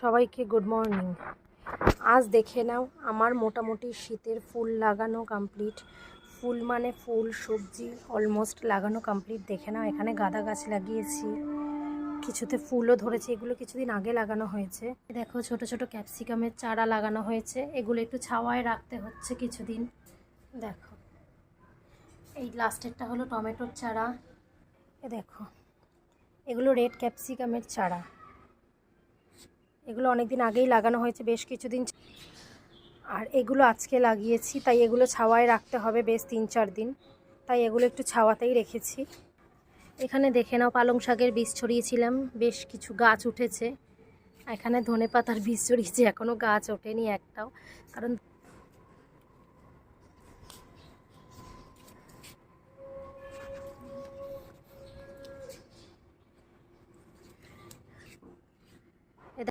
সবাইকে good morning. আজ দেখে নাও আমার মোটামুটি শীতের ফুল লাগানো কমপ্লিট। ফুল মানে ফুল, সবজি অলমোস্ট লাগানো কমপ্লিট। দেখে নাও এখানে গাঁদা গাছ লাগিয়েছি, কিছুতে ফুলও ধরেছে। এগুলো কিছুদিন আগে লাগানো হয়েছে। দেখো ছোট ছোট ক্যাপসিকামের চারা লাগানো হয়েছে, এগুলো একটু ছাওয়ায় রাখতে হচ্ছে কিছুদিন। দেখো এই লাস্টেরটা হলো টমেটোর চারা। দেখো এগুলো রেড ক্যাপসিকামের চারা, এগুলো অনেক দিন আগেই লাগানো হয়েছে, বেশ কিছুদিন। আর এগুলো আজকে লাগিয়েছি, তাই এগুলো ছাওয়ায় রাখতে হবে বেশ 3-4 দিন, তাই এগুলো একটু ছাওয়াতেই রেখেছি। এখানে দেখে নাও পালং শাকের বীজ ছড়িয়েছিলাম, বেশ কিছু গাছ উঠেছে। এখানে ধনেপাতার বীজ ছড়িয়েছি, এখনও গাছ ওঠেনি একটাও, কারণ